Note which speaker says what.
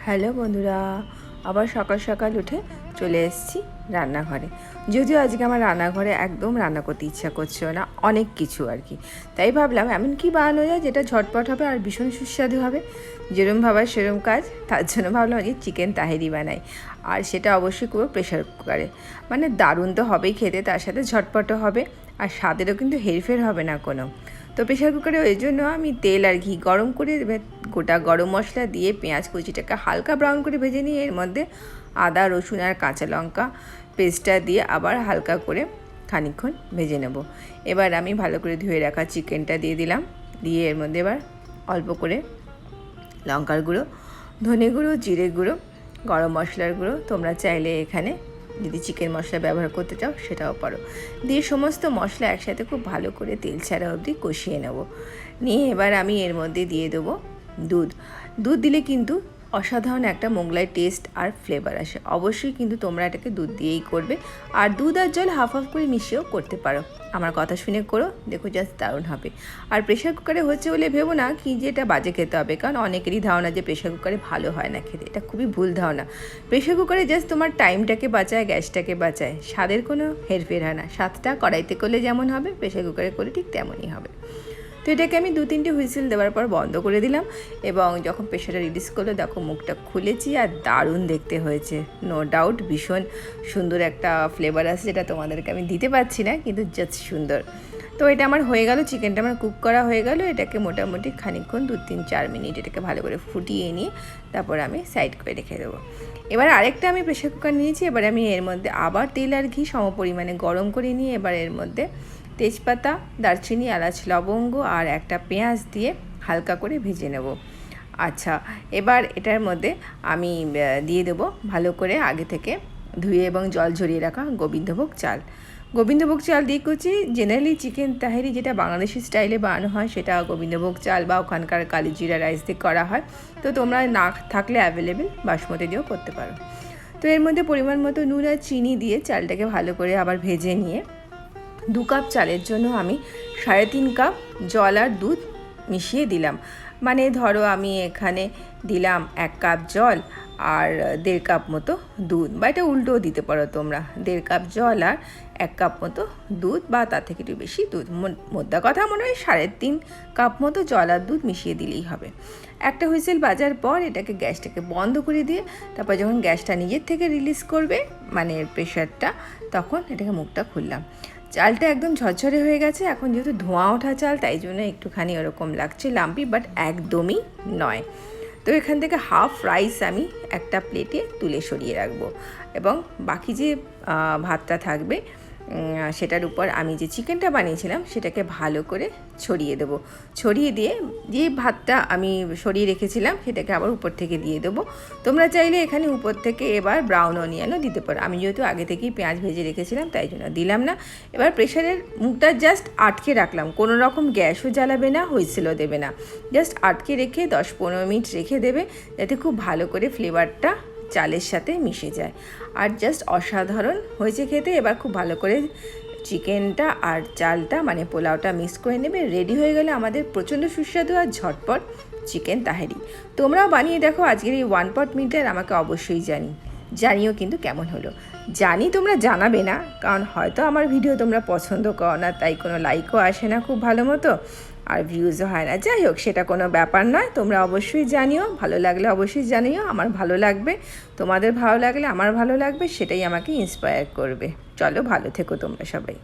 Speaker 1: Hello বন্ধুরা, আবার সকাল সকাল উঠে চলে এসেছি রান্নাঘরে। যদিও আজকে আমার রান্নাঘরে একদম রান্না করতে ইচ্ছা করছে না, অনেক কিছু আর কি। তাই ভাবলাম এমন কি বানানো যায় যেটা ঝটপট হবে আর ভীষণ সুস্বাদু হবে। যেরম ভাবার সেরম কাজ, তার জন্য ভাবলাম আজকে চিকেন তাহেরি বানাই। আর সেটা অবশ্যই করবো প্রেশার কুকারে। মানে দারুণ তো হবেই খেতে, তার সাথে ঝটপটও হবে আর স্বাদেরও কিন্তু হেরফের হবে না কোনো। তো প্রেশার কুকারে ওই জন্য আমি তেল আর ঘি গরম করে গোটা গরম মশলা দিয়ে পেঁয়াজ কুচিটাকে হালকা ব্রাউন করে ভেজে নিয়ে এর মধ্যে আদা রসুন আর কাঁচা লঙ্কা পেস্টটা দিয়ে আবার হালকা করে খানিকক্ষণ ভেজে নেব। এবার আমি ভালো করে ধুয়ে রাখা চিকেনটা দিয়ে দিলাম, দিয়ে এর মধ্যে এবার অল্প করে লঙ্কার গুঁড়ো, ধনে গুঁড়ো, জিরে গুঁড়ো, গরম মশলার গুঁড়ো, তোমরা চাইলে এখানে যদি চিকেন মশলা ব্যবহার করতে চাও সেটাও পারো, দিয়ে সমস্ত মশলা একসাথে খুব ভালো করে তেল ছাড়া অবধি কষিয়ে নেব। নিয়ে এবার আমি এর মধ্যে দিয়ে দেবো দুধ দিলে কিন্তু অসাধারণ একটা মোগলাই টেস্ট আর ফ্লেভার আসে। অবশ্যই কিন্তু তোমরা এটাকে দুধ দিয়েই করবে, আর দুধ আর জল হাফ হাফ করে মিশিয়েও করতে পারো। আমার কথা শুনে করো, দেখো জাস্ট দারুণ হবে। আর প্রেশার কুকারে হচ্ছে বলে ভেবো না কি যে এটা বাজে খেতে হবে, কারণ অনেকেরই ধারণা যে প্রেশার কুকারে ভালো হয় না খেতে। এটা খুবই ভুল ধারণা। প্রেশার কুকারে জাস্ট তোমার টাইমটাকে বাঁচায়, গ্যাসটাকে বাঁচায়, স্বাদের কোনো হেরফের হয় না। স্বাদটা কড়াইতে করলে যেমন হবে প্রেশার কুকারে করলে ঠিক তেমনই হবে। তো এটাকে আমি 2-3টে হুইসেল দেওয়ার পর বন্ধ করে দিলাম, এবং যখন প্রেশারটা রিলিজ করলো দেখো মুখটা খুলেছি আর দারুণ দেখতে হয়েছে। নো ডাউট ভীষণ সুন্দর একটা ফ্লেভার আছে, যেটা তোমাদেরকে আমি দিতে পারছি না, কিন্তু জাস্ট সুন্দর। তো এটা আমার হয়ে গেল, চিকেনটা আমার কুক করা হয়ে গেল। এটাকে মোটামুটি খানিকক্ষণ 2-3-4 মিনিট এটাকে ভালো করে ফুটিয়ে নিয়ে তারপর আমি সাইড করে রেখে দেবো। এবার আরেকটা আমি প্রেশার কুকার নিয়েছি, এবার আমি এর মধ্যে আবার তেল আর ঘি সম পরিমাণে গরম করে নিয়ে এবার এর মধ্যে তেজপাতা, দারচিনি, এলাচ, লবঙ্গ আর একটা পেঁয়াজ দিয়ে হালকা করে ভেজে নেব। আচ্ছা, এবার এটার মধ্যে আমি দিয়ে দেবো ভালো করে আগে থেকে ধুয়ে এবং জল ঝরিয়ে রাখা গোবিন্দভোগ চাল দিয়ে করছি। জেনারেলি চিকেন তাহেরি যেটা বাংলাদেশি স্টাইলে বানানো হয় সেটা গোবিন্দভোগ চাল বা ওখানকার কালি জিরা রাইস দিয়ে করা হয়। তো তোমরা না থাকলে অ্যাভেলেবেল বাসমতি দিয়েও করতে পারো। তো এর মধ্যে পরিমাণ মতো নুন আর চিনি দিয়ে চালটাকে ভালো করে আবার ভেজে নিয়ে 2 কাপ চালের জন্য আমি 3.5 কাপ জল আর দুধ মিশিয়ে দিলাম। মানে ধরো আমি এখানে দিলাম 1 কাপ জল আর 1.5 কাপ মতো দুধ, বা এটা উল্টোও দিতে পারো তোমরা। 1.5 কাপ জল আর 1 কাপ মতো দুধ, বা তার থেকে একটু বেশি দুধ, মোদ্দা কথা মনে হয় 3.5 কাপ মতো জল আর দুধ মিশিয়ে দিলেই হবে। একটা হুইসেল বাজার পর এটাকে গ্যাসটাকে বন্ধ করে দিয়ে তারপর যখন গ্যাসটা নিজের থেকে রিলিজ করবে মানে প্রেশারটা, তখন এটাকে মুখটা খুললাম। চালটা একদম ঝরঝরে হয়ে গেছে। এখন যেহেতু ধোঁয়া ওঠা চাল তাই জন্য একটুখানি ওরকম লাগছে লাম্পি, বাট একদমই নয়। তো এখান থেকে হাফ রাইস আমি একটা প্লেটে তুলে সরিয়ে রাখবো, এবং বাকি যে ভাতটা থাকবে সেটার উপর আমি যে চিকেনটা বানিয়েছিলাম সেটাকে ভালো করে ছড়িয়ে দেবো। ছড়িয়ে দিয়ে যে ভাতটা আমি সরিয়ে রেখেছিলাম সেটাকে আবার উপর থেকে দিয়ে দেবো। তোমরা চাইলে এখানে উপর থেকে এবার ব্রাউন অনিয়নও দিতে পারো। আমি যেহেতু আগে থেকেই পেঁয়াজ ভেজে রেখেছিলাম তাই জন্য দিলাম না। এবার প্রেশারের মুখটা জাস্ট আটকে রাখলাম, কোনো রকম গ্যাসও জ্বালাবে না, হুইসেলও দেবে না, জাস্ট আটকে রেখে 10-15 মিনিট রেখে দেবে, যাতে খুব ভালো করে ফ্লেভারটা চালের সাথে মিশে যায়। আর জাস্ট অসাধারণ হয়েছে খেতে। এবার খুব ভালো করে চিকেনটা আর চালটা মানে পোলাওটা মিক্স করে নেবে। রেডি হয়ে গেলে আমাদের প্রচণ্ড সুস্বাদু আর ঝটপট চিকেন তাহেরি। তোমরাও বানিয়ে দেখো আজকের এই 1 পট মিলটা, আমাকে অবশ্যই জানিও কিন্তু কেমন হলো। জানি তোমরা জানাবে না, কারণ হয়তো আমার ভিডিও তোমরা পছন্দ করো না, তাই কোনো লাইকও আসে না খুব ভালো মতো, আর ভিউজও হয় না। যাই হোক, সেটা কোনো ব্যাপার নয়। তোমরা অবশ্যই জানিও, ভালো লাগলে অবশ্যই জানিও। আমার ভালো লাগবে, তোমাদের ভালো লাগলে আমার ভালো লাগবে, সেটাই আমাকে ইন্সপায়ার করবে। চলো, ভালো থেকো তোমরা সবাই।